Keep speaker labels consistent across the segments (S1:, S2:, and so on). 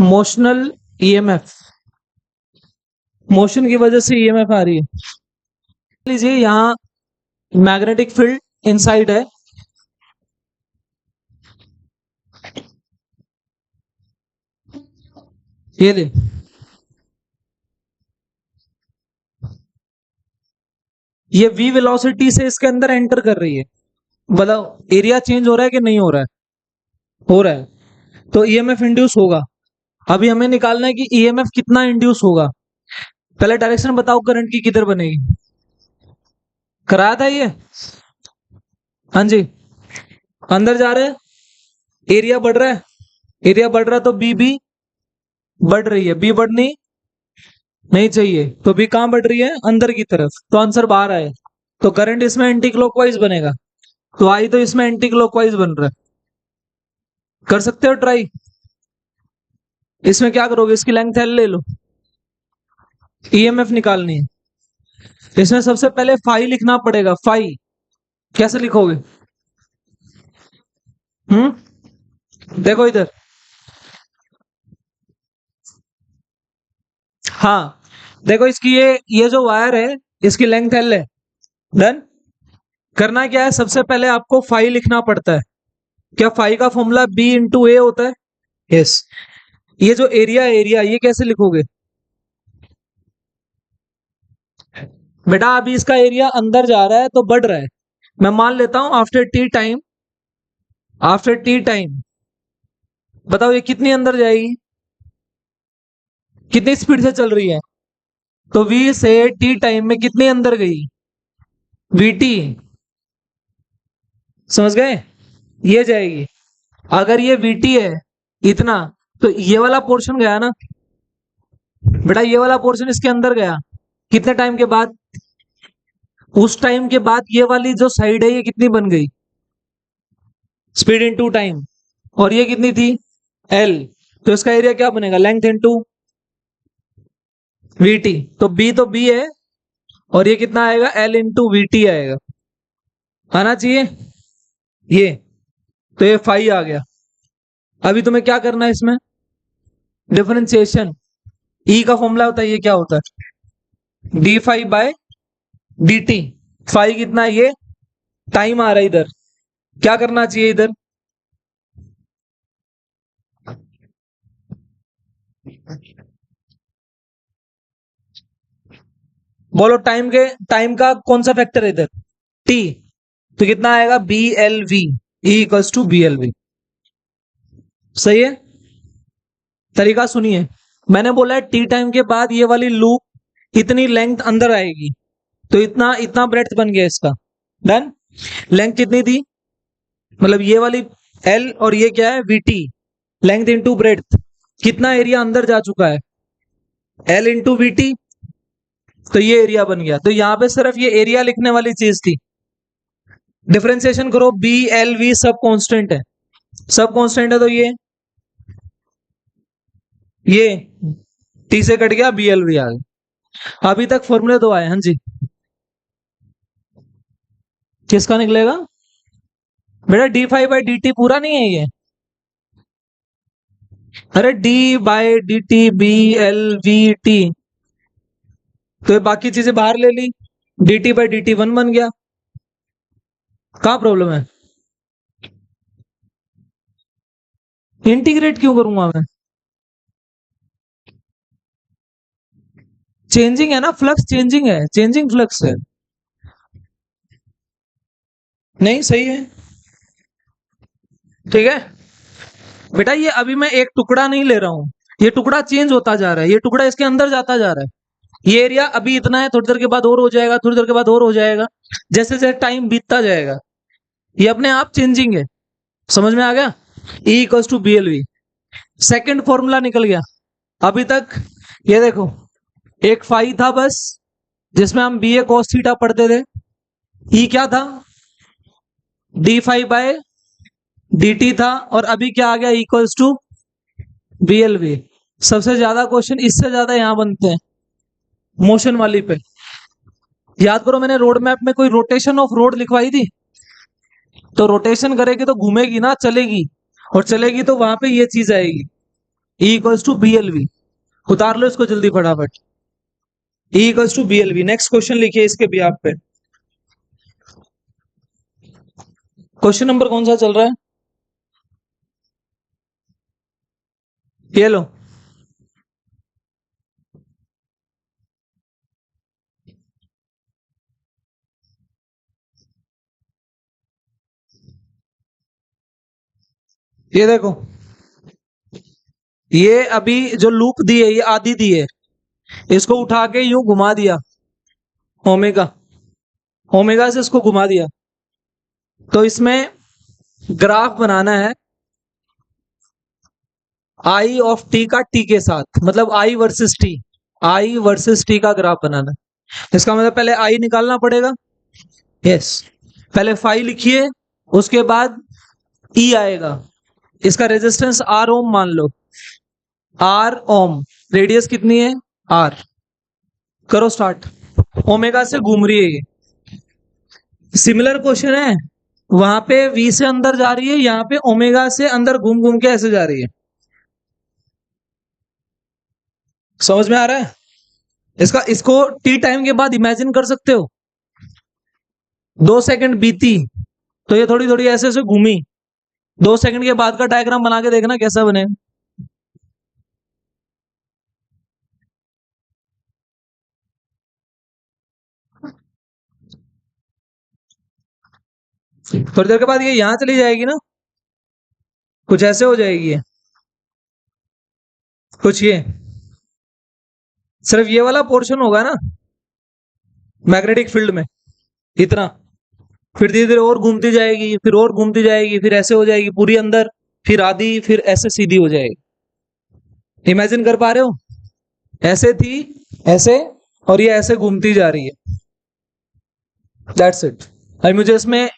S1: Motional EMF, motion की वजह से ईएमएफ आ रही है। लीजिए यहाँ मैग्नेटिक फील्ड इनसाइड है, ये दे, ये v वेलोसिटी से इसके अंदर एंटर कर रही है, मतलब एरिया चेंज हो रहा है कि नहीं हो रहा है? हो रहा है, तो ईएमएफ इंड्यूस होगा। अभी हमें निकालना है कि ईएमएफ कितना इंड्यूस होगा। पहले डायरेक्शन बताओ करंट की किधर बनेगी, कराया था ये? हाँ जी, अंदर जा रहे हैं, एरिया बढ़ रहा है, एरिया बढ़ रहा है तो बी भी बढ़ रही है, बी बढ़नी नहीं चाहिए, तो बी कहां बढ़ रही है? अंदर की तरफ, तो आंसर बाहर आए, तो करंट इसमें एंटी क्लॉकवाइज बनेगा, तो आई तो इसमें एंटी क्लॉकवाइज बन रहा है। कर सकते हो ट्राई। इसमें क्या करोगे, इसकी लेंथ एल ले लो, ईएमएफ निकालनी है। इसमें सबसे पहले फाई लिखना पड़ेगा, फाई कैसे लिखोगे? देखो इधर, हाँ देखो इसकी ये जो वायर है इसकी लेंथ एल है। डन। करना क्या है, सबसे पहले आपको फाई लिखना पड़ता है। क्या फाई का फॉर्मूला बी इंटू ए होता है? यस। ये जो एरिया एरिया ये कैसे लिखोगे बेटा? अभी इसका एरिया अंदर जा रहा है तो बढ़ रहा है, मैं मान लेता हूं after T time, after T time बताओ ये कितनी अंदर जाएगी, कितनी स्पीड से चल रही है? तो v से t टाइम में कितनी अंदर गई? vt, समझ गए? ये जाएगी। अगर ये vt है इतना, तो ये वाला पोर्शन गया ना बेटा, ये वाला पोर्शन इसके अंदर गया, कितने टाइम के बाद? उस टाइम के बाद ये वाली जो साइड है ये कितनी बन गई? स्पीड इनटू टाइम, और ये कितनी थी? l, तो इसका एरिया क्या बनेगा? लेंथ इनटू vt, तो b है, और ये कितना आएगा? l इंटू वीटी आएगा, आना चाहिए ये, तो ये फाई आ गया। अभी तुम्हें क्या करना है इसमें? डिफरेंशिएशन। ई का फॉर्मूला होता है, ये क्या होता है? D phi by D T. Phi कितना है? ये टाइम आ रहा है इधर, क्या करना चाहिए इधर? बोलो, टाइम का कौन सा फैक्टर है इधर? टी, तो कितना आएगा? B L V, E equals to B L V. सही है? तरीका सुनिए, मैंने बोला है टी टाइम के बाद ये वाली लूप इतनी लेंथ अंदर आएगी, तो इतना इतना ब्रेड्थ बन गया इसका। डन। लेंथ कितनी थी, मतलब ये वाली एल और ये क्या है? वीटी, लेंथ इंटू ब्रेड्थ, कितना एरिया अंदर जा चुका है? एल इंटू वीटी, तो ये एरिया बन गया। तो यहां पे सिर्फ ये एरिया लिखने वाली चीज थी। डिफरेंशिएशन करो, बी एल वी सब कांस्टेंट है, सब कांस्टेंट है, तो ये टी से कट गया, बी एल वी आ गया। अभी तक फॉर्मूले दो आए। हाँ जी, किसका निकलेगा बेटा? D five by D T पूरा नहीं है ये, अरे D by D T B L V T, तो ये बाकी चीजें बाहर ले ली, D T by D T one बन गया। कहाँ प्रॉब्लम है? इंटीग्रेट क्यों करूंगा मैं? चेंजिंग है ना, फ्लक्स चेंजिंग है, चेंजिंग फ्लक्स है। नहीं सही है, ठीक है बेटा। ये अभी मैं एक टुकड़ा नहीं ले रहा हूं, ये टुकड़ा चेंज होता जा रहा है, ये टुकड़ा इसके अंदर जाता जा रहा है। ये एरिया अभी इतना है, थोड़ी देर के बाद और हो जाएगा, थोड़ी देर के बाद और हो जाएगा, जैसे जैसे टाइम बीतता जाएगा ये अपने आप चेंजिंग है। समझ में आ गया? E equals to B L V, second formula निकल गया। अभी तक ये देखो, एक फाई था बस, जिसमें हम बी ए कॉस थीटा पढ़ते थे। E क्या था? D phi by D T था, और अभी क्या आ गया? Equals to B L V. सबसे ज्यादा क्वेश्चन इससे ज्यादा यहां बनते हैं मोशन वाली पे। याद करो, मैंने रोड मैप में कोई रोटेशन ऑफ रोड लिखवाई थी, तो रोटेशन करेगी तो घूमेगी ना, चलेगी, और चलेगी तो वहां पे ये चीज आएगी, E equals to B L V. उतार लो इसको जल्दी फटाफट। E equals to B L V. Next question लिखिए इसके भी आप पे। क्वेश्चन नंबर कौन सा चल रहा है? ये लो। ये देखो, ये अभी जो लूप दी है ये आधी दी है, इसको उठा के यूं घुमा दिया, ओमेगा ओमेगा से इसको घुमा दिया। तो इसमें ग्राफ बनाना है आई ऑफ टी का टी के साथ, मतलब आई वर्सेस टी, आई वर्सेस टी का ग्राफ बनाना है। इसका मतलब पहले आई निकालना पड़ेगा। यस, पहले फाई लिखिए, उसके बाद ई आएगा। इसका रेजिस्टेंस आर ओम मान लो, आर ओम। रेडियस कितनी है? आर। करो स्टार्ट। ओमेगा से घूम रही है ये। सिमिलर क्वेश्चन है, वहां पे वी से अंदर जा रही है, यहाँ पे ओमेगा से अंदर घूम घूम के ऐसे जा रही है। समझ में आ रहा है? इसको टी टाइम के बाद इमेजिन कर सकते हो। 2 सेकंड बीती तो ये थोड़ी थोड़ी ऐसे ऐसे घूमी। 2 सेकंड के बाद का डायग्राम बना के देखना कैसा बने। थोड़ी देर के बाद ये यहां चली जाएगी ना, कुछ ऐसे हो जाएगी ये, कुछ ये सिर्फ ये वाला पोर्शन होगा ना मैग्नेटिक फील्ड में, इतना। फिर धीरे धीरे और घूमती जाएगी, फिर और घूमती जाएगी, फिर ऐसे हो जाएगी पूरी अंदर, फिर आधी, फिर ऐसे सीधी हो जाएगी। इमेजिन कर पा रहे हो? ऐसे थी, ऐसे, और ये ऐसे घूमती जा रही है। That's it. अभी मुझे इसमें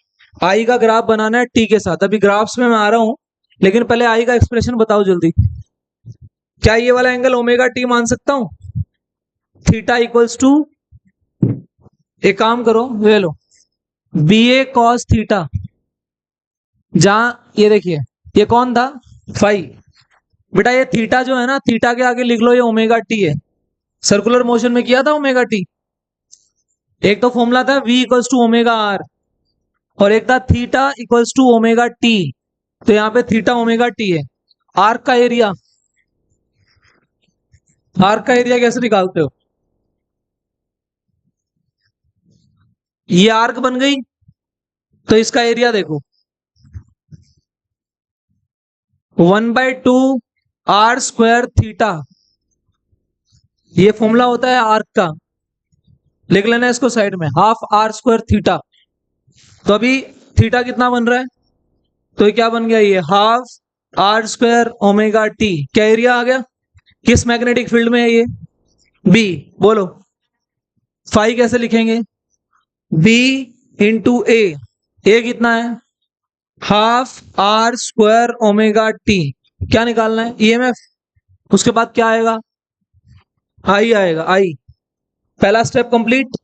S1: आई का ग्राफ बनाना है टी के साथ। अभी ग्राफ्स में मैं आ रहा हूं, लेकिन पहले आई का एक्सप्रेशन बताओ जल्दी। क्या ये वाला एंगल ओमेगा टी मान सकता हूं? थीटा इक्वल्स टू, एक काम करो, ये लो, बी ए कॉस थीटा। जहां ये देखिए, ये कौन था? फाई। बेटा ये थीटा जो है ना, थीटा के आगे लिख लो ये ओमेगा टी है। सर्कुलर मोशन में किया था ओमेगा टी। एक तो फॉर्मूला था v equals to omega R, और एक था theta equals to omega T. तो यहाँ पे थीटा ओमेगा टी है। आर्क का एरिया, आर्क का एरिया कैसे निकालते हो? ये आर्क बन गई, तो इसका एरिया देखो, 1/2 आर स्क्वायर थीटा। ये फॉर्मूला होता है आर्क का, लिख लेना इसको साइड में, हाफ आर स्क्वायर थीटा। तो अभी थीटा कितना बन रहा है? तो ये क्या बन गया? ये half R square omega T. क्या एरिया आ गया? किस मैग्नेटिक फील्ड में है ये? बी। बोलो फाई कैसे लिखेंगे? बी इंटू ए कितना है? Half R square omega T. क्या निकालना है? ईएमएफ। उसके बाद क्या आएगा? आई आएगा, आई। पहला step complete.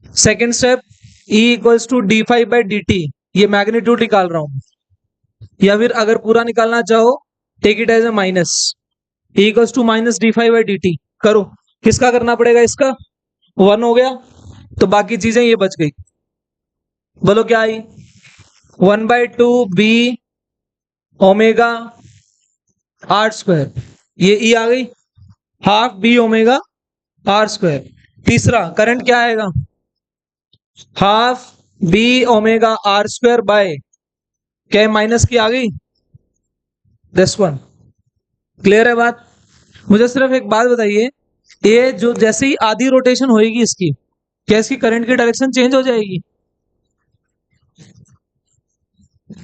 S1: Second step, E equals to D five by D T. ये मैग्नीट्यूड निकाल रहा हूं, या फिर अगर पूरा निकालना चाहो take it as a minus. E equals to minus D five by D T. करो, किसका करना पड़ेगा? इसका 1 हो गया, तो बाकी चीजें ये बच गई। बोलो क्या आई? 1/2 बी ओमेगा आर स्क्वायर, ये ई आ गई, half B omega R square. तीसरा करंट क्या आएगा? Half B omega R square by, क्या माइनस की आ गई? This one. क्लियर है बात? मुझे सिर्फ एक बात बताइए, ये जो जैसे ही आधी रोटेशन होएगी इसकी, क्या इसकी करंट की डायरेक्शन चेंज हो जाएगी?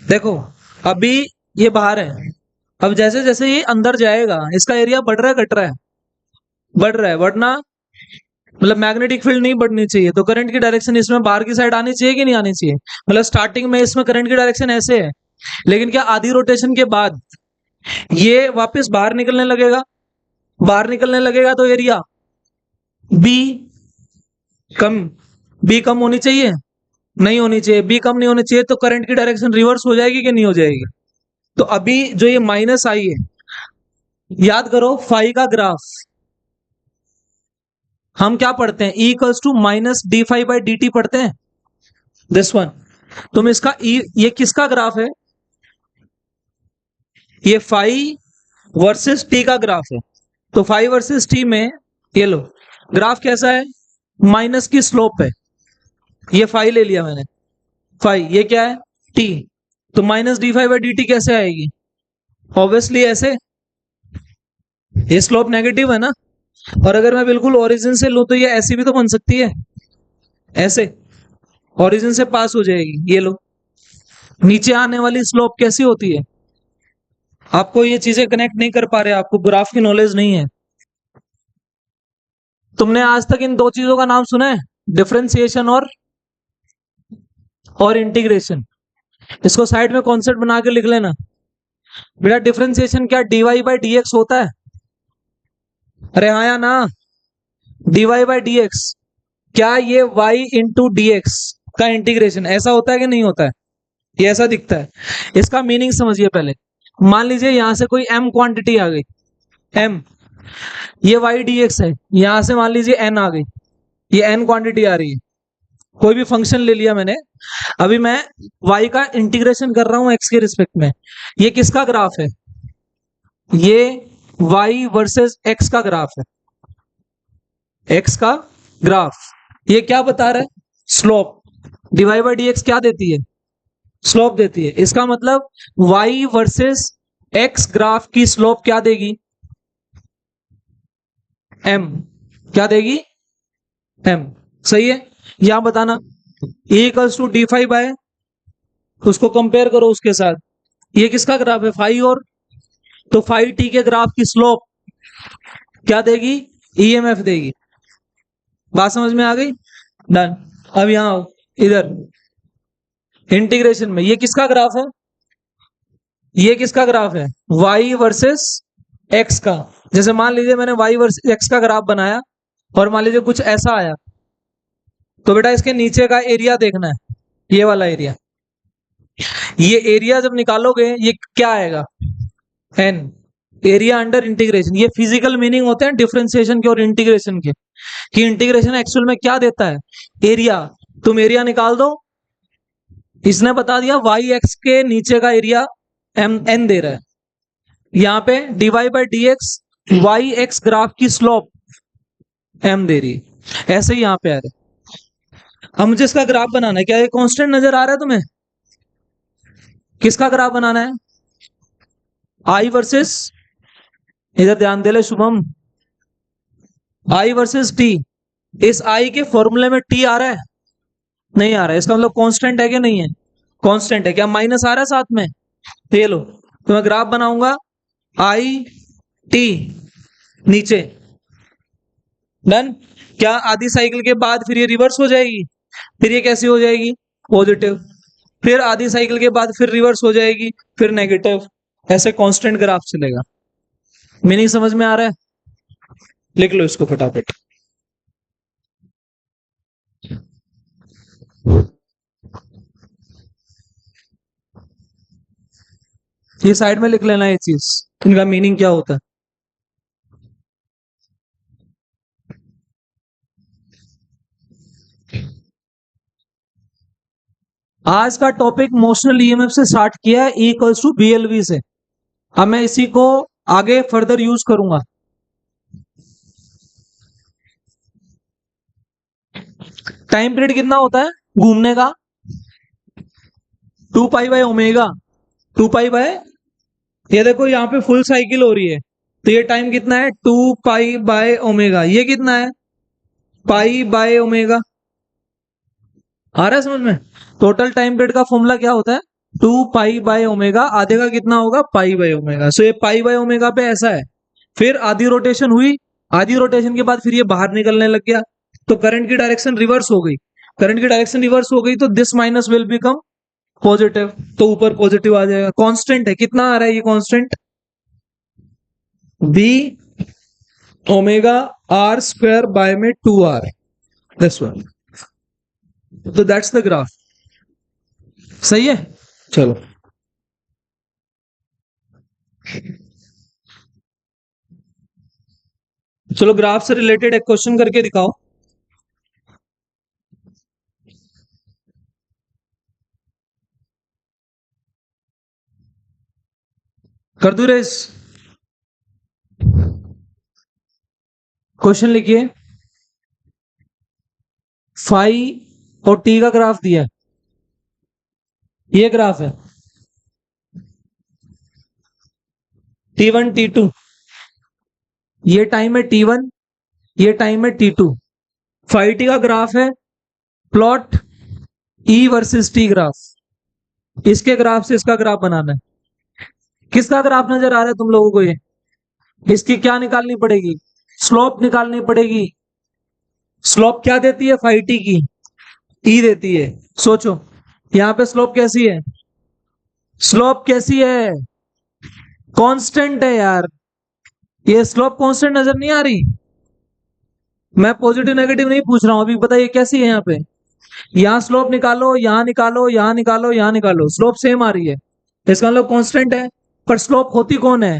S1: देखो अभी ये बाहर है, अब जैसे जैसे ये अंदर जाएगा इसका एरिया बढ़ रहा है घट रहा है? बढ़ रहा है। बढ़ना मतलब मैग्नेटिक फील्ड नहीं बढ़नी चाहिए, तो करंट की डायरेक्शन इसमें बाहर की साइड आनी चाहिए कि नहीं आनी चाहिए? मतलब स्टार्टिंग में इसमें करंट की डायरेक्शन ऐसे है, लेकिन क्या आधी रोटेशन के बाद ये वापस बाहर निकलने लगेगा? बाहर निकलने लगेगा तो एरिया बी कम, बी कम होनी चाहिए? नहीं होनी चाहिए। बी कम नहीं होनी चाहिए, तो करंट की डायरेक्शन रिवर्स हो जाएगी कि नहीं हो जाएगी? तो अभी जो ये माइनस आई है, याद करो फाई का ग्राफ हम क्या पढ़ते हैं, E equals to minus D phi by D T पढ़ते हैं, दिस वन। तुम इसका ई, ये किसका ग्राफ है, ये फाई वर्सेस टी का ग्राफ है। तो फाई वर्सेस टी में ये लो ग्राफ कैसा है, माइनस की स्लोप है, ये फाई ले लिया मैंने, फाई ये क्या है टी, तो minus D phi by D T कैसे आएगी, ऑब्वियसली ऐसे, ये स्लोप नेगेटिव है ना। और अगर मैं बिल्कुल ओरिजिन से लूं तो ये ऐसी भी तो बन सकती है, ऐसे ओरिजिन से पास हो जाएगी, ये लो। नीचे आने वाली स्लोप कैसी होती है, आपको ये चीजें कनेक्ट नहीं कर पा रहे, आपको ग्राफ की नॉलेज नहीं है। तुमने आज तक इन दो चीजों का नाम सुना है, डिफरेंशिएशन और इंटीग्रेशन। इसको साइड में कॉन्सेप्ट बना के लिख लेना बेटा। डिफरेंशिएशन क्या dy बाई डी एक्स होता है, अरे हाँ या ना, dy बाई डी एक्स, क्या ये y इंटू डी एक्स का इंटीग्रेशन ऐसा होता है कि नहीं होता है, ये ऐसा दिखता है। इसका मीनिंग समझिए पहले, मान लीजिए यहां से कोई m क्वांटिटी आ गई, m, ये y डी एक्स है, यहां से मान लीजिए n आ गई, ये n क्वांटिटी आ रही है, कोई भी फंक्शन ले लिया मैंने, अभी मैं y का इंटीग्रेशन कर रहा हूं x के रिस्पेक्ट में, ये किसका ग्राफ है, ये y वर्सेस x का ग्राफ है, x का ग्राफ, ये क्या बता रहा है, slope, Dibai by D x क्या देती है, स्लोप देती है। इसका मतलब y वर्सेस x ग्राफ की स्लोप क्या देगी, m, क्या देगी m, सही है। यहां बताना e equals to D phi by, उसको कंपेयर करो उसके साथ, ये किसका ग्राफ है फाई, और तो फाई टी के ग्राफ की स्लोप क्या देगी, ईएमएफ देगी। बात समझ में आ गई, डन। अब यहां आओ इधर इंटीग्रेशन में, ये किसका ग्राफ है, ये किसका ग्राफ है, y वर्सेस x का। जैसे मान लीजिए मैंने y वर्सेस x का ग्राफ बनाया और मान लीजिए कुछ ऐसा आया, तो बेटा इसके नीचे का एरिया देखना है, ये वाला एरिया, ये एरिया जब निकालोगे ये क्या आएगा, n, एरिया अंडर इंटीग्रेशन। ये फिजिकल मीनिंग होते हैं डिफरेंशिएशन के और इंटीग्रेशन के, कि इंटीग्रेशन एक्चुअल में क्या देता है, एरिया। तुम एरिया निकाल दो, इसने बता दिया y x के नीचे का एरिया m n दे रहा है, यहाँ पे dy by D X Y X graph की स्लोप m दे रही है, ऐसे ही यहाँ पे आ रहा है। अब मुझे इसका ग्राफ बनाना है, क्या ये कांस्टेंट नजर आ रहा है तुम्हें, किसका ग्राफ बनाना है, i वर्सेस, इधर ध्यान दे ले शुभम, i वर्सेस t, इस i के फॉर्मूले में t आ रहा है, नहीं आ रहा है, इसका मतलब कांस्टेंट है कि नहीं है, कांस्टेंट है। क्या माइनस आ रहा है साथ में, तो ये लो, तो मैं ग्राफ बनाऊंगा आई टी नीचे, डन। क्या आधी साइकिल के बाद फिर ये रिवर्स हो जाएगी, फिर ये कैसी हो जाएगी, पॉजिटिव, फिर आधी साइकिल के बाद फिर रिवर्स हो जाएगी, फिर नेगेटिव, ऐसे कांस्टेंट ग्राफ चलेगा। मीनिंग समझ में आ रहा है, लिख लो इसको फटाफट। ये साइड में लिख लेना ये चीज, इनका मीनिंग क्या होता है। आज का टॉपिक मोशनल ईएमएफ से स्टार्ट किया है, ई इक्वल्स टू बीएलवी से। अब मैं इसी को आगे फर्दर यूज करूंगा। टाइम पीरियड कितना होता है घूमने का, 2 pi by omega, 2 pi by, ये देखो यहाँ पे फुल साइकिल हो रही है, तो ये टाइम कितना है 2 पाई बाय ओमेगा, ये कितना है पाई बाय ओमेगा, आ रहा है समझ में। टोटल टाइम पीरियड का फॉर्मूला क्या होता है, 2 पाई बाय ओमेगा, आधे का कितना होगा पाई बाय ओमेगा। सो ये पाई बाय ओमेगा पे ऐसा है, फिर आधी रोटेशन हुई, आधी रोटेशन के बाद फिर ये बाहर निकलने लग गया, तो करंट की डायरेक्शन रिवर्स हो गई, करंट की डायरेक्शन रिवर्स हो गई तो this minus will become positive, तो ऊपर पॉजिटिव आ जाएगा। कांस्टेंट है, कितना आ रहा है ये constant, B omega R square by में 2r, दिस वन, तो दैट्स द ग्राफ, सही है। चलो चलो ग्राफ से रिलेटेड एक क्वेश्चन करके दिखाओ। कर दूं रेस? क्वेश्चन लिखिए। फाई और टी का ग्राफ दिया है, ये ग्राफ है T1 T2, ये टाइम है T1, ये टाइम है T2। फाई टी का ग्राफ है, प्लॉट ई वर्सेस टी ग्राफ। इसके ग्राफ से इसका ग्राफ बनाना है। किसका ग्राफ नजर आ रहा है तुम लोगों को? ये इसकी क्या निकालनी पड़ेगी? स्लोप निकालनी पड़ेगी। स्लोप क्या देती है फाई टी की? ई देती है। सोचो यहाँ पे स्लोप कैसी है? स्लोप कैसी है? कांस्टेंट है यार। ये स्लोप कांस्टेंट नजर नहीं आ रही? मैं पॉजिटिव नेगेटिव नहीं पूछ रहा हूं, अभी बताइए कैसी है यहाँ पे। यहाँ स्लोप निकालो, यहाँ निकालो, यहाँ निकालो, यहाँ निकालो, स्लोप सेम आ रही है, तो इसका मतलब कांस्टेंट है। पर स्लोप होती कौन है?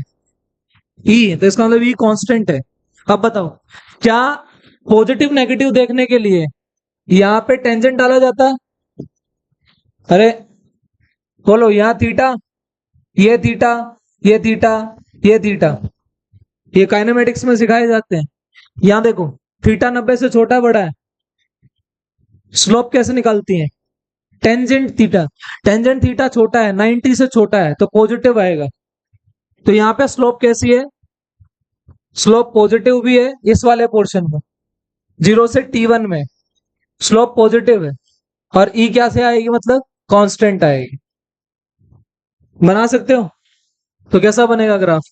S1: ई, तो इसका मतलब ई कांस्टेंट है। अब बताओ, क्या पॉजिटिव नेगेटिव देखने के लिए यहाँ पे टेंजेंट डाला जाता है? अरे बोलो, यहाँ थीटा, ये थीटा, ये थीटा, ये थीटा, ये काइनेमेटिक्स में सिखाए जाते हैं। यहाँ देखो, थीटा 90 से छोटा बड़ा है, स्लोप कैसे निकालती है? Tangent theta. टेंजेंट थीटा छोटा है, 90 से छोटा है, तो पॉजिटिव आएगा। तो यहाँ पे स्लोप कैसी है? स्लोप पॉजिटिव भी है इस वाले पोर्शन में, 0 से T1 में स्लोप पॉजिटिव है। और ई क्या से आएगी? मतलब कांस्टेंट आएगी। बना सकते हो? तो कैसा बनेगा ग्राफ?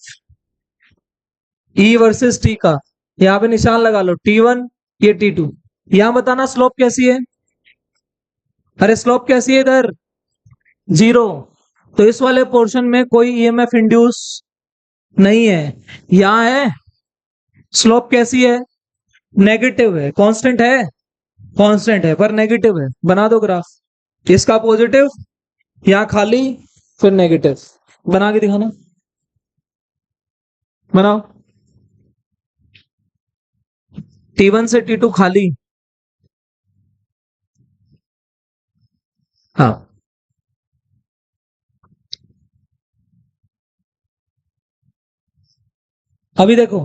S1: ई वर्सेस टी का, यहाँ पे निशान लगा लो, T1, ये T2। यहां बताना स्लोप कैसी है। अरे स्लोप कैसी है इधर? 0। तो इस वाले पोर्शन में कोई ईएमएफ इंड्यूस नहीं है। यहां है। स्लोप कैसी है? नेगेटिव है। कांस्टेंट है? कांस्टेंट है पर नेगेटिव है। बना दो ग्राफ। इसका पॉजिटिव, यहां खाली, फिर नेगेटिव। बना के दिखाना, बनाओ। T1 से T2 खाली। हाँ, अभी देखो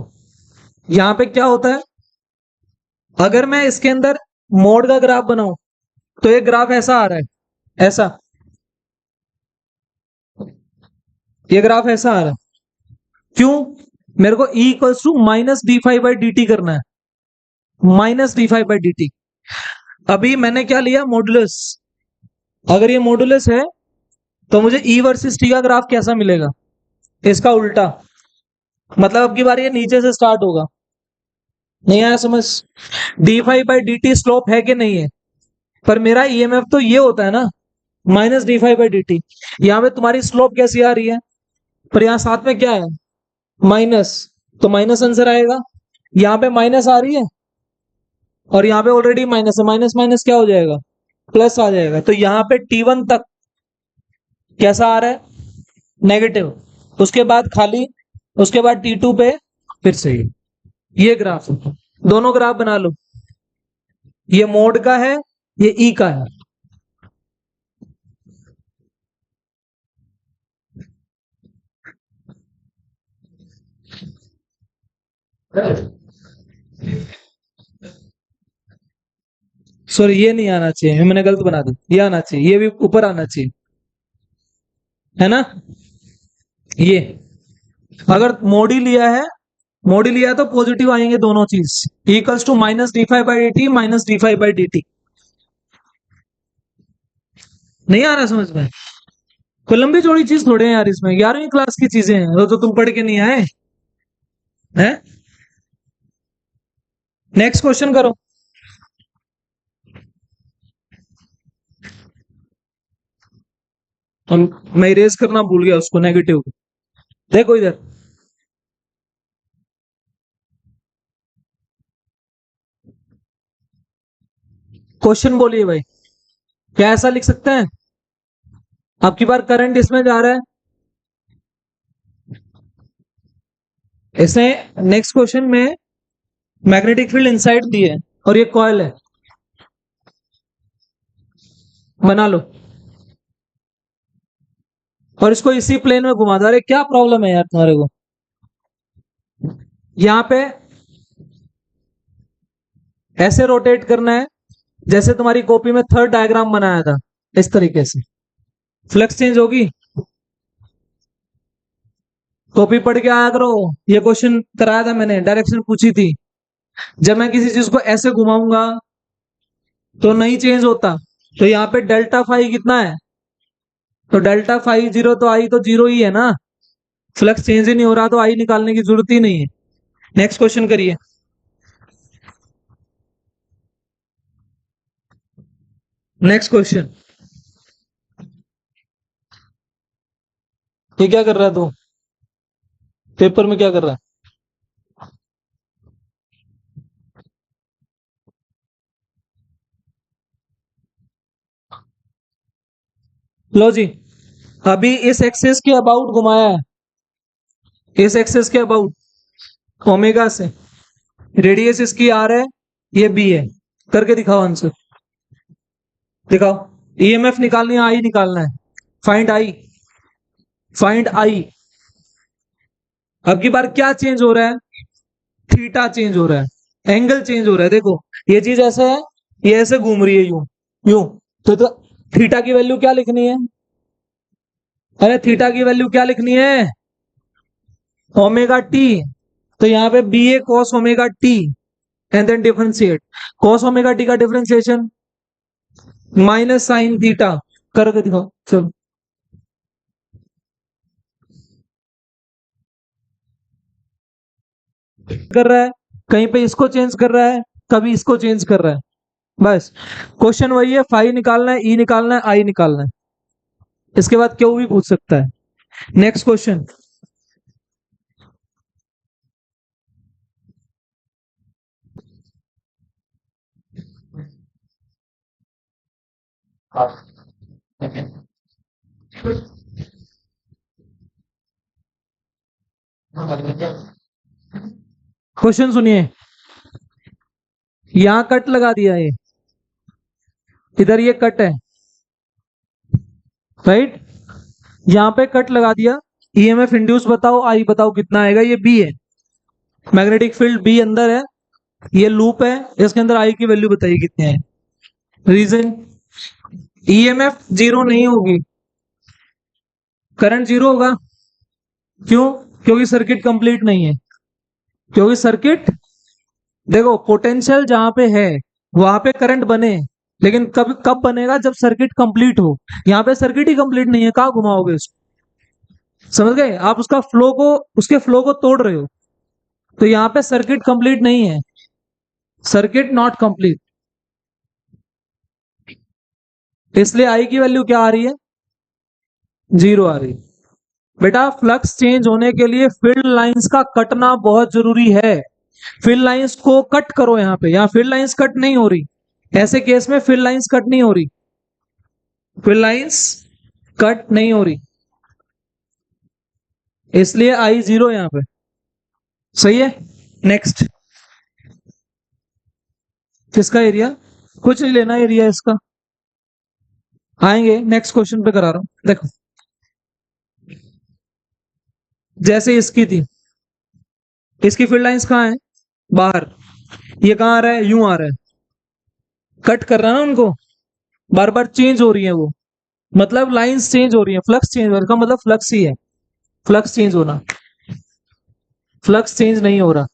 S1: यहां पे क्या होता है। अगर मैं इसके अंदर मोड का ग्राफ बनाऊं, तो ये ग्राफ ऐसा आ रहा है, ऐसा। ये ग्राफ ऐसा आ रहा है। क्यों? मेरे को E इक्वल्स टू -d5/dt करना है, -d5/dt। अभी मैंने क्या लिया? मॉडुलस। अगर ये मॉडुलस है, तो मुझे E वर्सेस T का ग्राफ कैसा मिलेगा? इसका उल्टा। मतलब अब की बार ये नीचे से स्टार्ट होगा। नहीं आया समझ? d5/dt स्लोप है कि नहीं है? पर मेरा ईएमएफ तो ये होता है ना, -d5/dt। यहाँ पे तुम्हारी स्लोप कैसी आ रही है? पर यहाँ साथ में क्या है? माइनस, तो माइनस आंसर आएगा। यहाँ पे माइनस आ रही है, और यहाँ पे ऑलरेडी माइनस है, माइनस माइनस क्या हो जाएगा? प्लस आ जाएगा। तो यहाँ पे T1 तक कैसा आ रहा है? नेगेटिव। उसके बाद खाली, उसके बाद T2 पे फिर से ये ग्राफ। दोनों ग्राफ बना लो, ये मोड का है, ये ई का है। सॉरी, ये नहीं आना चाहिए, मैंने गलत बना दी। ये आना चाहिए, ये भी ऊपर आना चाहिए, है ना? ये अगर मोड ही लिया है, मोड ही लिया है, तो पॉजिटिव आएंगे दोनों चीज। Equals to -d5/dt, -d5/dt। नहीं आ रहा समझ में? कोई लंबी चौड़ी चीज थोड़े हैं यार, इसमें 11वीं क्लास की चीजें हैं, वो तो तुम पढ़ के नहीं आए हैं। नेक्स्ट क्वेश्चन करो। मैं इरेज करना भूल गया उसको, नेगेटिव को। देखो इधर, क्वेश्चन बोलिए भाई, क्या ऐसा लिख सकते हैं? अब की बार करंट इसमें जा रहा है, इसमें नेक्स्ट क्वेश्चन में मैग्नेटिक फील्ड इनसाइड दी है और ये कॉइल है, बना लो, और इसको इसी प्लेन में घुमा दो। अरे क्या प्रॉब्लम है यार तुम्हारे को। यहां पे ऐसे रोटेट करना है जैसे तुम्हारी कॉपी में थर्ड डायग्राम बनाया था, इस तरीके से। फ्लक्स चेंज होगी। कॉपी पढ़ के आया करो, ये क्वेश्चन कराया था मैंने, डायरेक्शन पूछी थी। जब मैं किसी चीज को ऐसे घुमाऊंगा तो नहीं चेंज होता, तो यहाँ पे डेल्टा फाई कितना है, तो डेल्टा फाई जीरो, तो आई तो जीरो ही है ना, फ्लक्स चेंज ही नहीं हो रहा, तो आई निकालने की जरूरत ही नहीं है। नेक्स्ट क्वेश्चन करिए। Next question. ये क्या कर रहा है तू, पेपर में क्या कर रहा है? लो जी, अभी इस एक्सेस के अबाउट घुमाया है, इस एक्सेस के अबाउट ओमेगा से, रेडियस इसकी आर है, ये बी है, करके दिखाओ आंसर, दिखाओ। ईएमएफ निकालनी है, आई निकालना है, फाइंड आई, फाइंड आई। अब की बार क्या चेंज हो रहा है, थीटा चेंज हो रहा है, एंगल चेंज हो रहा है। देखो ये चीज ऐसे है, ये ऐसे घूम रही है यूं यूं, तो थीटा की वैल्यू क्या लिखनी है, अरे थीटा की वैल्यू क्या लिखनी है, ओमेगा टी। तो यहाँ पे B A cos omega T, and then differentiate, cos omega T का डिफरेंशिएशन माइनस साइन थीटा, करके दिखाओ चलो। कर रहा है, कहीं पे इसको चेंज कर रहा है, कभी इसको चेंज कर रहा है, बस क्वेश्चन वही है, फाई निकालना है, ई निकालना है, आई निकालना है, इसके बाद क्यों भी पूछ सकता है। Next question. क्वेश्चन सुनिए, यहां कट लगा दिया, ये इधर ये कट है, राइट, यहां पे कट लगा दिया। ईएमएफ इंड्यूस बताओ, आई बताओ कितना आएगा, ये बी है, मैग्नेटिक फील्ड बी अंदर है, ये लूप है, इसके अंदर आई की वैल्यू बताइए कितनी है। रीजन, ईएमएफ जीरो नहीं होगी, करंट जीरो होगा, क्यों, क्योंकि सर्किट कंप्लीट नहीं है, क्योंकि सर्किट, देखो पोटेंशियल जहां पे है वहां पे करंट बने, लेकिन कब कब बनेगा, जब सर्किट कंप्लीट हो। यहाँ पे सर्किट ही कंप्लीट नहीं है, कहाँ घुमाओगे उसको, समझ गए आप, उसका फ्लो को, उसके फ्लो को तोड़ रहे हो, तो यहाँ पे सर्किट कंप्लीट नहीं है, सर्किट नॉट कंप्लीट, इसलिए आई की वैल्यू क्या आ रही है, जीरो आ रही है। बेटा फ्लक्स चेंज होने के लिए फील्ड लाइंस का कटना बहुत जरूरी है, फील्ड लाइंस को कट करो, यहाँ फील्ड लाइंस कट नहीं हो रही, ऐसे केस में फील्ड लाइंस कट नहीं हो रही, फील्ड लाइंस कट नहीं हो रही, इसलिए आई जीरो यहाँ पे, सही है। नेक्स्ट, किसका एरिया, कुछ नहीं लेना एरिया इसका, आएंगे नेक्स्ट क्वेश्चन पे करा रहा हूं। देखो जैसे इसकी थी, इसकी फील्ड लाइंस कहाँ है, बाहर, ये कहाँ आ रहा है, यूं आ रहा है, कट कर रहा है ना उनको, बार बार चेंज हो रही है वो, मतलब लाइंस चेंज हो रही है, फ्लक्स चेंज हो रहा है, मतलब फ्लक्स ही है, फ्लक्स चेंज होना, फ्लक्स चेंज नहीं हो रहा।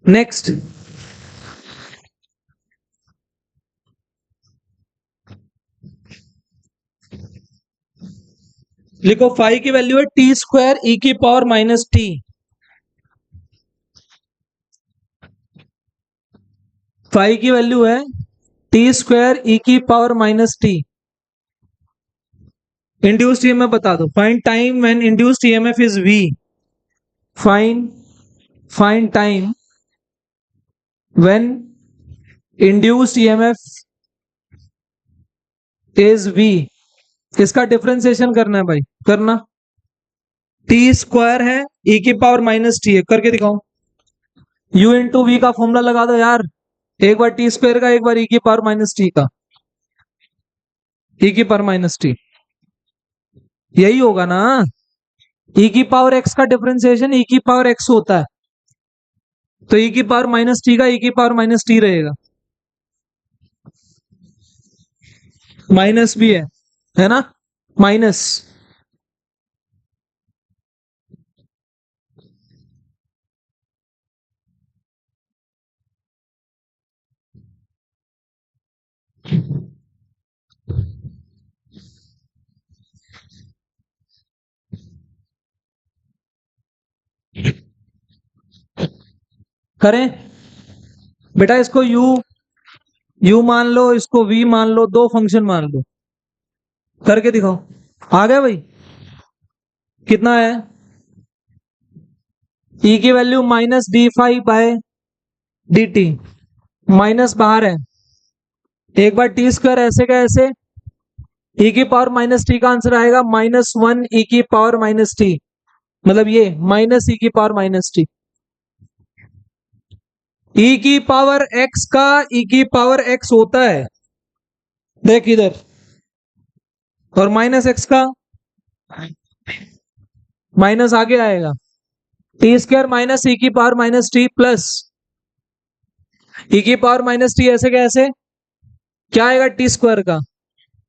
S1: नेक्स्ट, लिखो फाई की वैल्यू है टी स्क्वायर ई की पावर माइनस टी, फाई की वैल्यू है टी स्क्वायर ई की power minus T. Induced EMF बता दो, find time when induced EMF is V, find find time when induced EMF is V, इसका differentiation करना है भाई, करना, टी स्क्वायर है ई की पावर माइनस टी है, करके दिखाओ। यू इंटू वी का फॉर्मूला लगा दो यार, एक बार टी स्क्वायर का, एक बार ई की पावर माइनस टी का, ई की पावर माइनस टी, यही होगा ना। ई की पावर एक्स का डिफरेंशिएशन ई की पावर एक्स होता है, तो ई की पावर माइनस टी का ई की पावर माइनस टी रहेगा, माइनस भी है ना, माइनस। करें बेटा, इसको यू मान लो, इसको वी मान लो, दो फंक्शन मान लो, करके दिखाओ। आ गया भाई, कितना है, ई की value minus D phi bye D T, minus बाहर है, एक बार टी स्क्वायर ऐसे का ऐसे, ई की पावर माइनस टी का आंसर आएगा माइनस वन ई की पावर माइनस टी, मतलब ये माइनस ई की पावर माइनस टी। ई की पावर एक्स का ई की पावर एक्स होता है, देख इधर, और माइनस एक्स का माइनस आगे आएगा, टी स्क्वायर माइनस ई की पावर माइनस टी प्लस ई की पावर माइनस टी, ऐसे कैसे, क्या आएगा टी स्क्वायर का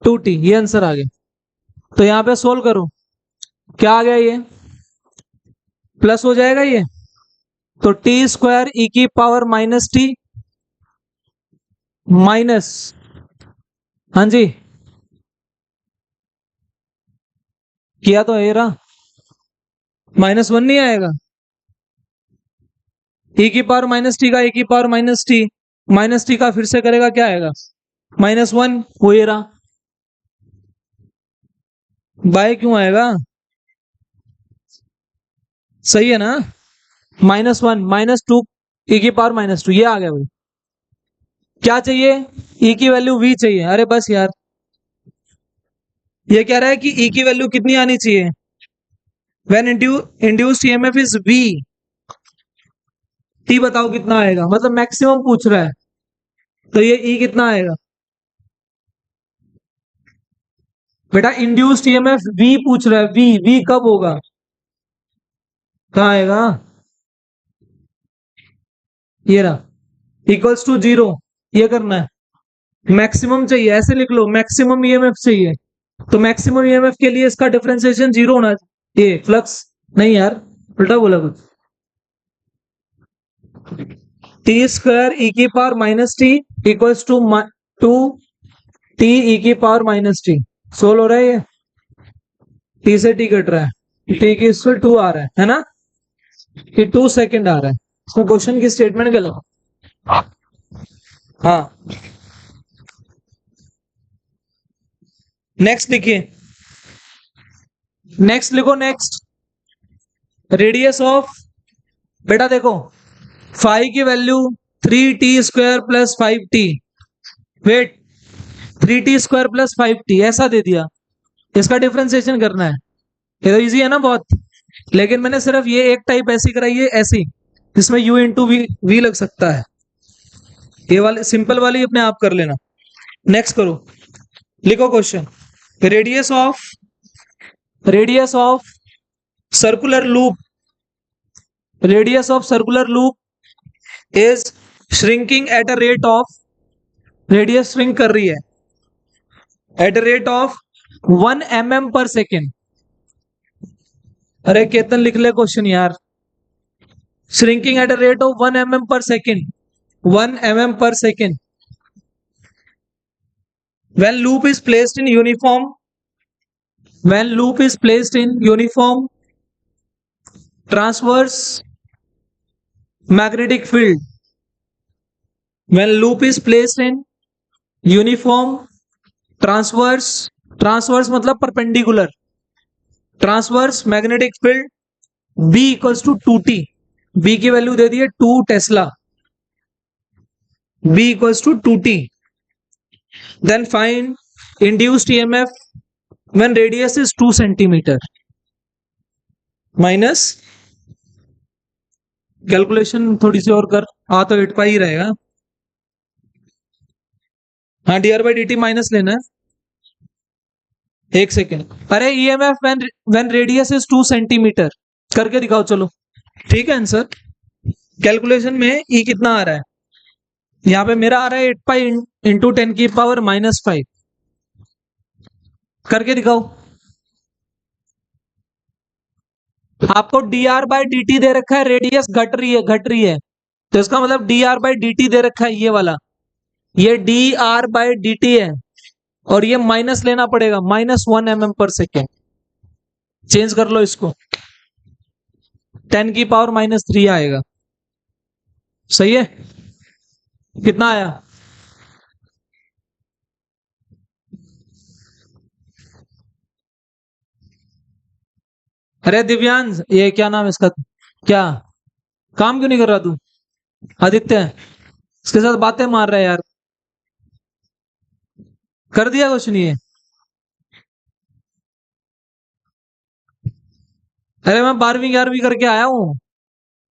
S1: टू टी, ये आंसर आ गया। तो यहां पे सोल्व करो, क्या आ गया, ये प्लस हो जाएगा ये, तो टी स्क्वायर ई की पावर माइनस टी माइनस, हाँ जी किया तो है रहा, माइनस वन नहीं आएगा, ई की पावर माइनस टी का ई की पावर माइनस टी का फिर से करेगा, क्या आएगा माइनस वन, हो ये रहा, बाय क्यों आएगा, सही है ना, माइनस वन माइनस टू ई की पावर माइनस टू, ये आ गया भाई। क्या चाहिए, ई की वैल्यू वी चाहिए, अरे बस यार, ये कह रहा है कि ई की वैल्यू कितनी आनी चाहिए, when induced EMF is V, T बताओ कितना आएगा, मतलब मैक्सिमम पूछ रहा है, तो ये ई कितना आएगा बेटा, इंड्यूस्ड ईएमएफ वी पूछ रहा है, वी वी कब होगा, कहाँ आएगा, ये रहा इक्वल्स टू जीरो, ये करना है, मैक्सिमम चाहिए, ऐसे लिख लो मैक्सिमम ईएमएफ चाहिए, तो मैक्सिमम ईएमएफ के लिए इसका डिफरेंशिएशन जीरो होना चाहिए, ये फ्लक्स नहीं यार, उल्टा बोला कुछ, टी स्क्वायर ई की power minus T equals to two T E की पावर माइनस टी, सोल्व हो रहा है ये, टी से टी कट रहा है, टी की स्क्वायर टू आ रहा है ना, कि 2 सेकेंड आ रहा है, इसमें क्वेश्चन की स्टेटमेंट गलत, हाँ नेक्स्ट लिखिए, नेक्स्ट लिखो, नेक्स्ट रेडियस ऑफ, बेटा देखो फाइव की value 3t² plus 5t, wait 3t² plus 5t ऐसा दे दिया, इसका डिफरेंशिएशन करना है, ये तो इजी है ना बहुत, लेकिन मैंने सिर्फ ये एक टाइप ऐसी कराई है, ऐसी जिसमें u इंटू वी लग सकता है, ये वाले सिंपल वाली अपने आप कर लेना। नेक्स्ट करो, लिखो question, radius of circular loop, radius of circular loop is shrinking at a rate of, radius shrink कर रही है at a rate of 1 mm पर सेकेंड, अरे केतन लिख ले क्वेश्चन यार, shrinking at a rate of 1 mm पर second, 1 mm per second, when loop is placed in uniform, when loop is placed in uniform transverse magnetic field, when loop is placed in uniform transverse मतलब perpendicular, transverse magnetic field, B equals to 2t, B की value दे दी है 2 Tesla, B equals to 2t, then find induced EMF when radius is 2 centimeter, minus, calculation थोड़ी सी और कर, तो 8 पाई ही रहेगा। हाँ, D R by D T minus लेना है। एक सेकेंड, अरे EMF when radius is 2 centimetre करके दिखाओ, चलो ठीक है आंसर। कैलकुलेशन में ई कितना आ रहा है, यहाँ पे मेरा आ रहा है 8 पाई इंटू 10⁻⁻⁵ करके दिखाओ। आपको D R by D T दे रखा है, रेडियस घट रही है, तो इसका मतलब D R by D T दे रखा है ये वाला, ये D R by D T है, और ये माइनस लेना पड़ेगा, -1 mm/s। चेंज कर लो इसको, 10⁻³ आएगा। सही है, कितना आया? अरे दिव्यांश, ये क्या नाम है इसका, क्या काम क्यों नहीं कर रहा तू? आदित्य, इसके साथ बातें मार रहा है यार, कर दिया कुछ नहीं है? अरे मैं 12वीं 11वीं करके आया हूँ,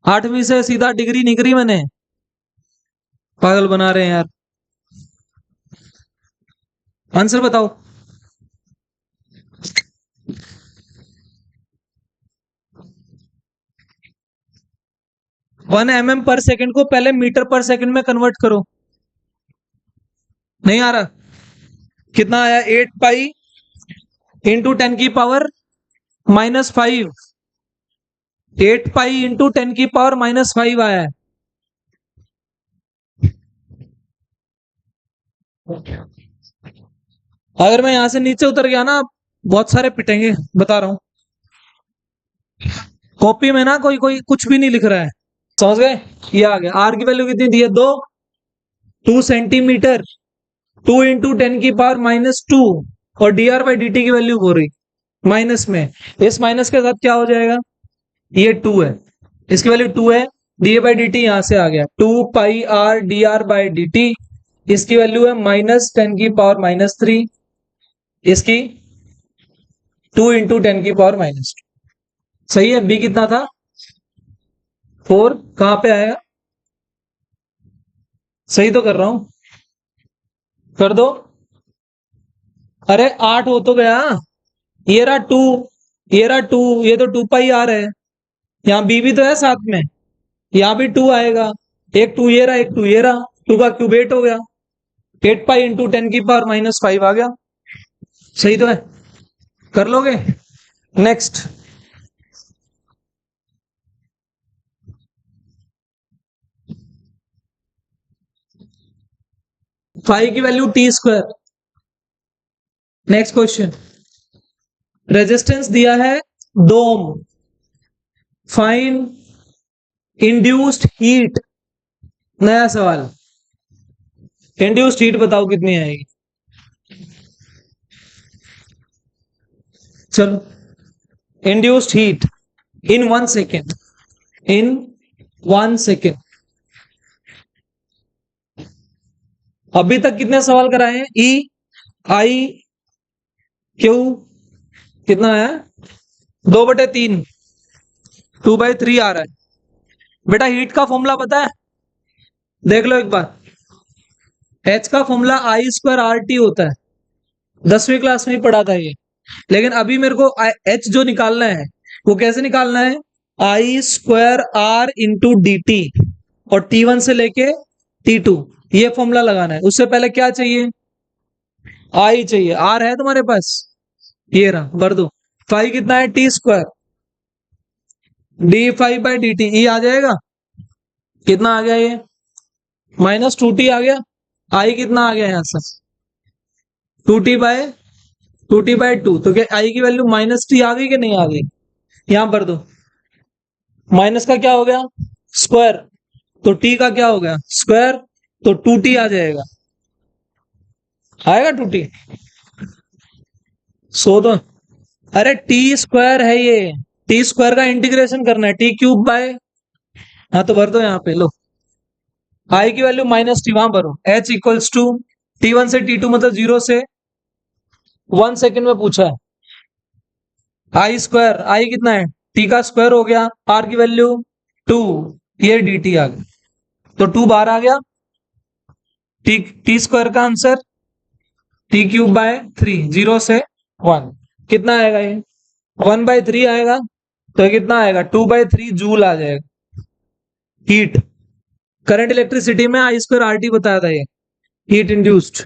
S1: 8वीं से सीधा डिग्री नहीं करी मैंने, पागल बना रहे हैं यार। आंसर बताओ। 1 mm/s को पहले मीटर/सेकंड में कन्वर्ट करो। नहीं आ रहा? कितना आया? 8 पाई इंटू 10⁻⁻⁵। 8 पाई इंटू 10⁻⁻⁵ आया है। अगर मैं यहां से नीचे उतर गया ना, बहुत सारे पिटेंगे, बता रहा हूं। कॉपी में ना कोई कोई कुछ भी नहीं लिख रहा है, समझ गए? ये आ गया। आर की वैल्यू कितनी दी है? 2 सेंटीमीटर, 2 इंटू 10⁻⁻², और D R by D T की वैल्यू हो रही माइनस में, इस माइनस के साथ क्या हो जाएगा? ये 2 है, इसकी वैल्यू 2 है, डी बाई डी टी यहां से आ गया 2 pi R D R by D T, इसकी वैल्यू है -10⁻⁻3, इसकी 2 इंटू 10⁻²। सही है। बी कितना था? 4। कहां पे आएगा? सही तो कर रहा हूं, कर दो। अरे 8 हो तो गया, ये रहा 2, ये रहा 2, ये तो 2 पाई आर है, यहाँ बी भी तो है साथ में, यहाँ भी 2 आएगा, एक 2 ये रहा, एक 2 ये रहा, 2 का क्यूब 8 हो गया, 8 पाई इंटू 10⁻⁻5 आ गया। सही तो है, कर लोगे? नेक्स्ट, फाइव की value t²। Next question, resistance दिया है 2 ओम, फाइंड इंड्यूस्ड हीट। नया सवाल, इंड्यूस्ड हीट बताओ कितनी आएगी? चलो, induced heat in 1 second, in 1 second. अभी तक कितने सवाल कराए हैं? ई आई क्यू कितना है? 2/3, 2/3 आ रहा है। बेटा हीट का फॉर्मूला पता है? देख लो एक बार, एच का फॉर्मूला I²RT होता है, 10वीं क्लास में ही पढ़ा था ये, लेकिन अभी मेरे को एच जो निकालना है वो कैसे निकालना है? I²R इंटू डी टी, और T1 से लेके T2 ये फॉर्मूला लगाना है। उससे पहले क्या चाहिए? आई चाहिए। आर है तुम्हारे पास? ये रहा, भर दो। 5 कितना है? T², d5/dt, ई आ जाएगा। कितना आ गया ये? -2t आ गया। आई कितना आ गया यहाँ से? 2t/2, तो क्या आई की वैल्यू -t आ गई कि नहीं आ गई? यहां भर दो। माइनस का क्या हो गया? स्क्वायर, तो t का क्या हो गया? स्क्वायर, तो 2t आ जाएगा। आएगा 2t? सो दो। अरे t² है ये, t² का इंटीग्रेशन करना है, t³ हाँ तो भर दो यहाँ पे, लो। आई की वैल्यू -t वहां भरो, h इक्वल्स टू T1 से T2 मतलब 0 से 1 सेकेंड में पूछा है। I² आई कितना है? टी का स्क्वायर हो गया, आर की वैल्यू 2, ये डी टी आ गया, तो 2 बाहर आ गया। टी टी स्क्वायर का आंसर टी क्यूब बाय 3, 0 से 1 कितना आएगा, ये 1/3 आएगा, तो ये कितना आएगा 2/3 जूल आ जाएगा। हीट, करंट इलेक्ट्रिसिटी में आई स्क्वायर आर टी बताया था, ये हीट इंड्यूस्ड।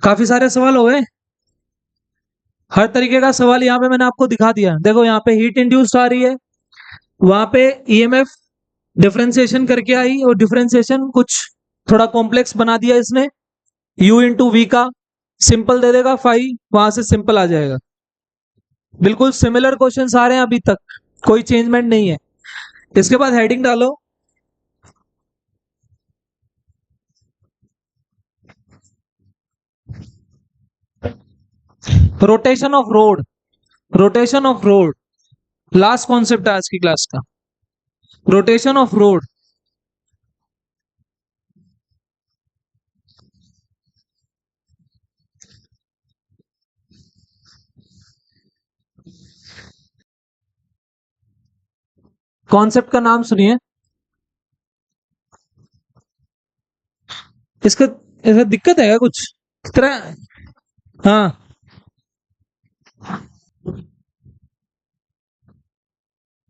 S1: काफी सारे सवाल हो गए, हर तरीके का सवाल यहाँ पे मैंने आपको दिखा दिया। देखो यहाँ पे हीट इंड्यूस्ड आ रही है, वहां पे ईएमएफ डिफरेंशिएशन करके आई, और डिफरेंशिएशन कुछ थोड़ा कॉम्प्लेक्स बना दिया इसने, U इंटू वी का सिंपल दे देगा 5, वहां से सिंपल आ जाएगा। बिल्कुल सिमिलर क्वेश्चन आ रहे हैं अभी तक, कोई चेंजमेंट नहीं है। इसके बाद हेडिंग डालो, rotation of road. Rotation of road last concept है आज की क्लास का, रोटेशन ऑफ रोड। कॉन्सेप्ट का नाम सुनिए, इसका ऐसा दिक्कत है क्या कुछ इस तरह? हाँ,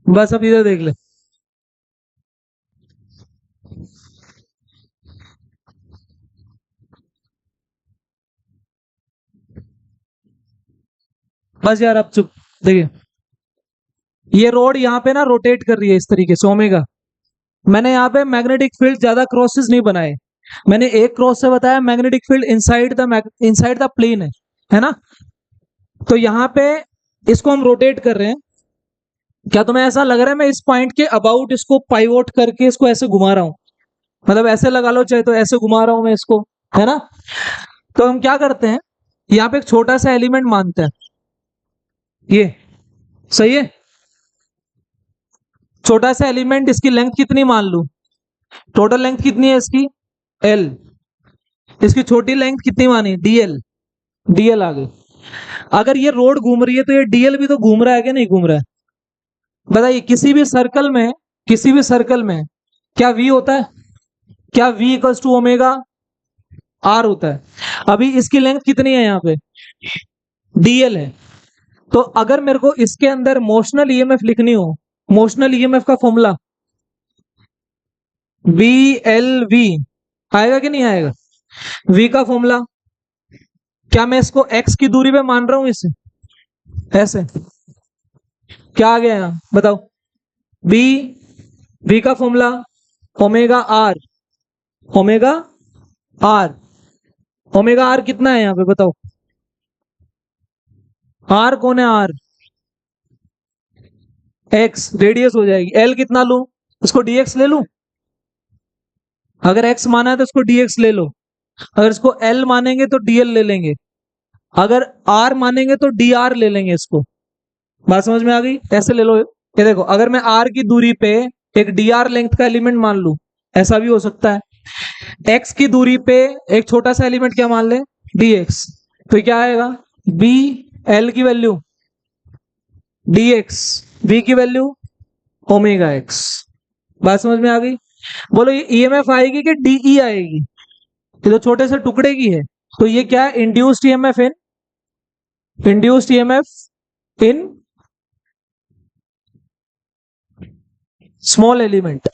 S1: बस अब इधर देख ले। बस यार अब चुप। देखिए ये रोड यहाँ पे ना रोटेट कर रही है इस तरीके से, ओमेगा। मैंने यहाँ पे मैग्नेटिक फील्ड ज्यादा क्रॉसेस नहीं बनाए, मैंने एक क्रॉस से बताया magnetic field inside the plane है ना। तो यहाँ पे इसको हम रोटेट कर रहे हैं। क्या तुम्हें ऐसा लग रहा है मैं इस पॉइंट के अबाउट इसको पाइवोट करके इसको ऐसे घुमा रहा हूँ? मतलब ऐसे लगा लो चाहे, तो ऐसे घुमा रहा हूं मैं इसको, है ना। तो हम क्या करते हैं, यहाँ पे एक छोटा सा एलिमेंट मानते हैं, ये सही है। छोटा सा एलिमेंट, इसकी लेंथ कितनी मान लू, टोटल लेंथ कितनी है इसकी एल, इसकी छोटी लेंथ कितनी मानी डीएल, डीएल आ गई। अगर ये रोड घूम रही है तो ये डीएल भी तो घूम रहा है कि नहीं घूम रहा है? बताइए, किसी भी सर्कल में क्या वी होता है, क्या V equals to omega R होता है। अभी इसकी लेंथ कितनी है यहाँ पे, डीएल है। तो अगर मेरे को इसके अंदर मोशनल ईएमएफ लिखनी हो, मोशनल ईएमएफ का फॉर्मूला बी एल वी आएगा कि नहीं आएगा? वी का फॉर्मूला, क्या मैं इसको एक्स की दूरी पे मान रहा हूं इसे ऐसे, क्या आ गया यहां बताओ? बी, वी का formula omega R, omega R, omega R कितना है यहाँ पे बताओ? आर कौन है? आर एक्स, रेडियस हो जाएगी। एल कितना लू, इसको डीएक्स ले लू, अगर एक्स माना है तो इसको डीएक्स ले लो, अगर इसको एल मानेंगे तो डीएल ले लेंगे, अगर आर मानेंगे तो डी आर ले लेंगे इसको। बात समझ में आ गई? ऐसे ले लो, ये देखो अगर मैं आर की दूरी पे एक डी आर लेंथ का एलिमेंट मान लू, ऐसा भी हो सकता है। एक्स की दूरी पे एक छोटा सा एलिमेंट क्या मान ले, डी एक्स, तो क्या आएगा बी एल की वैल्यू डी एक्स, बी की वैल्यू ओमेगा एक्स। बात समझ में आ गई? बोलो ये ईएमएफ आएगी कि डीई आएगी? ये तो छोटे से टुकड़े की है, तो ये क्या है induced EMF in, induced EMF in small element,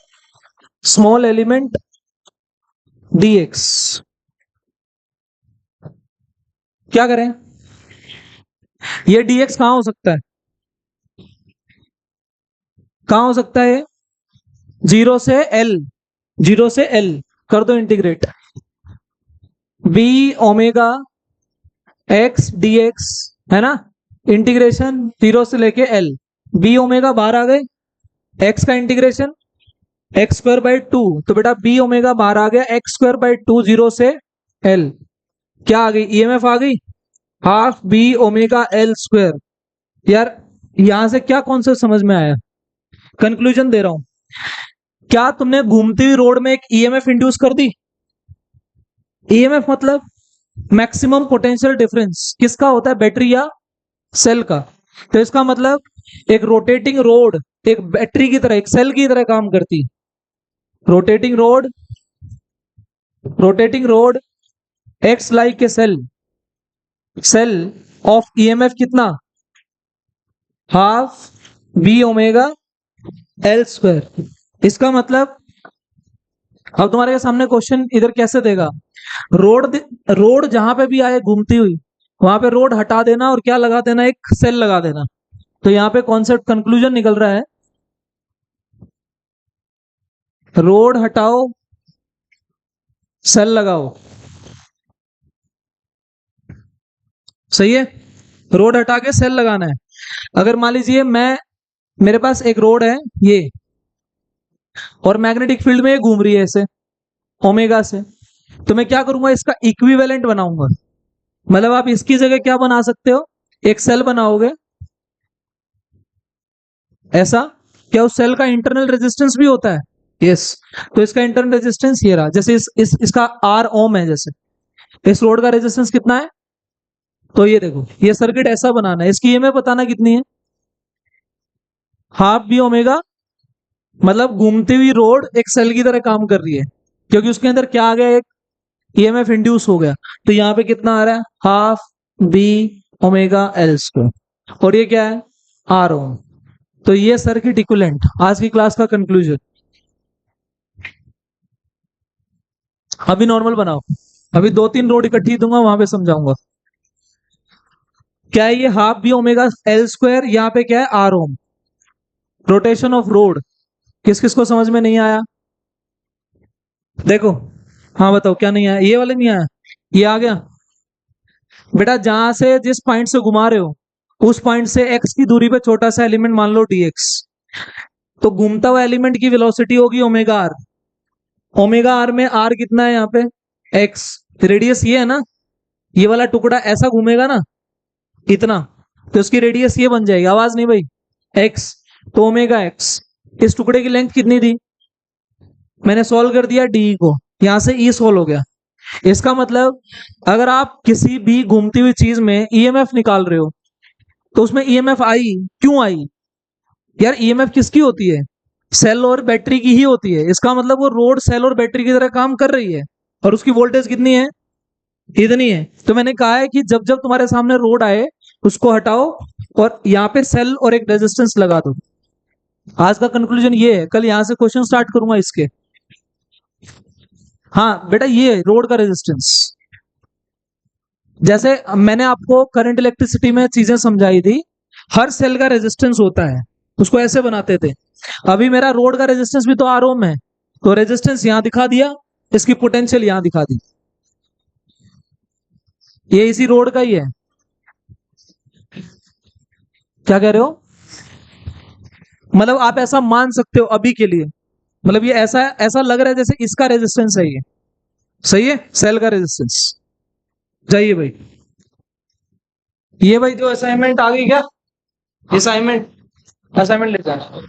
S1: small element DX. क्या करें, ये डीएक्स कहां हो सकता है, कहां हो सकता है? 0 से एल, 0 से एल कर दो integrate, B omega X D X, है ना, इंटीग्रेशन 0 से लेके एल, बी ओमेगा बाहर आ गए, एक्स का इंटीग्रेशन एक्स स्क्वायर बाई 2, तो बेटा बी ओमेगा बाहर आ गया एक्स स्क्वायर बाई 2, 0 से एल, क्या आ गई ईएमएफ आ गई half B omega L square. यार यहां से क्या कॉन्सेप्ट समझ में आया? कंक्लूजन दे रहा हूं। क्या तुमने घूमती हुई रोड में एक ईएमएफ इंड्यूस कर दी? ईएमएफ मतलब मैक्सिमम पोटेंशियल डिफरेंस किसका होता है, बैटरी या सेल का? तो इसका मतलब एक रोटेटिंग रोड एक बैटरी की तरह, एक सेल की तरह काम करती। Rotating rod, rotating rod acts like a cell, cell of EMF कितना, half B omega L square. इसका मतलब अब तुम्हारे सामने क्वेश्चन इधर कैसे देगा, रोड रोड जहां पे भी आए घूमती हुई, वहां पे रोड हटा देना और क्या लगा देना, एक सेल लगा देना। तो यहाँ पे कॉन्सेप्ट कंक्लूजन निकल रहा है, रोड हटाओ सेल लगाओ। सही है, रोड हटा के सेल लगाना है। अगर मान लीजिए मेरे पास एक रोड है ये, और मैग्नेटिक फील्ड में ये घूम रही है ऐसे ओमेगा से, तो मैं क्या करूंगा, इसका इक्विवेलेंट बनाऊंगा। मतलब आप इसकी जगह क्या बना सकते हो, एक सेल बनाओगे ऐसा। क्या उस सेल का इंटरनल रेजिस्टेंस भी होता है? यस। तो इसका इंटरनल रेजिस्टेंस ये रहा, जैसे इसका आर ओम है, जैसे इस रोड का रेजिस्टेंस कितना है, तो ये देखो ये सर्किट ऐसा बनाना है, इसकी ईएमएफ बताना कितनी है, हाफ बी ओमेगा। मतलब घूमती हुई रोड एक सेल की तरह काम कर रही है, क्योंकि उसके अंदर क्या आ गया, एक ईएमएफ इंड्यूस हो गया। तो यहाँ पे कितना आ रहा है, half B omega L square, और ये क्या है, आर ओम। तो ये सर्किट इक्विवेलेंट, आज की क्लास का कंक्लूजन। अभी नॉर्मल बनाओ, अभी 2-3 रोड इकट्ठी दूंगा, वहां पे समझाऊंगा। क्या है ये, half B omega L square, यहाँ पे क्या है, R ohm. Rotation of rod, किस किस को समझ में नहीं आया? देखो, हाँ बताओ क्या नहीं आया, ये वाले नहीं आया, ये आ गया। बेटा जहां से जिस पॉइंट से घुमा रहे हो, उस पॉइंट से एक्स की दूरी पे छोटा सा एलिमेंट मान लो डीएक्स, तो घूमता हुआ एलिमेंट की वेलोसिटी होगी ओमेगा आर। ओमेगा आर में आर कितना है यहाँ पे, एक्स। रेडियस ये है ना, ये वाला टुकड़ा ऐसा घूमेगा ना इतना, तो इसकी रेडियस ये बन जाएगी, आवाज नहीं भाई, एक्स। तो ओमेगा एक्स, इस टुकड़े की लेंथ कितनी थी, मैंने सॉल्व कर दिया डी को, यहां से ई सॉल्व हो गया। इसका मतलब अगर आप किसी भी घूमती हुई चीज में ईएमएफ निकाल रहे हो, तो उसमें ईएमएफ आई, क्यों आई यार, ईएमएफ किसकी होती है, सेल और बैटरी की ही होती है। इसका मतलब वो रोड सेल और बैटरी की तरह काम कर रही है, और उसकी वोल्टेज कितनी है, इतनी है। तो मैंने कहा है कि जब जब तुम्हारे सामने रोड आए, उसको हटाओ और यहाँ पे सेल और एक रेजिस्टेंस लगा दो। आज का कंक्लूजन ये है, कल यहां से क्वेश्चन स्टार्ट करूंगा इसके। हाँ बेटा, ये रोड का रेजिस्टेंस, जैसे मैंने आपको करंट इलेक्ट्रिसिटी में चीजें समझाई थी, हर सेल का रेजिस्टेंस होता है, उसको ऐसे बनाते थे। अभी मेरा रोड का रेजिस्टेंस भी तो आर ओम है, तो रेजिस्टेंस यहां दिखा दिया, इसकी पोटेंशियल यहां दिखा दी, ये इसी रोड का ही है। क्या कह रहे हो, मतलब आप ऐसा मान सकते हो अभी के लिए, मतलब ये ऐसा ऐसा लग रहा है जैसे इसका रेजिस्टेंस है ये। सही है, सेल का रेजिस्टेंस। जाइए भाई, ये भाई जो असाइनमेंट आ गई क्या, असाइनमेंट, असाइनमेंट ले जाना।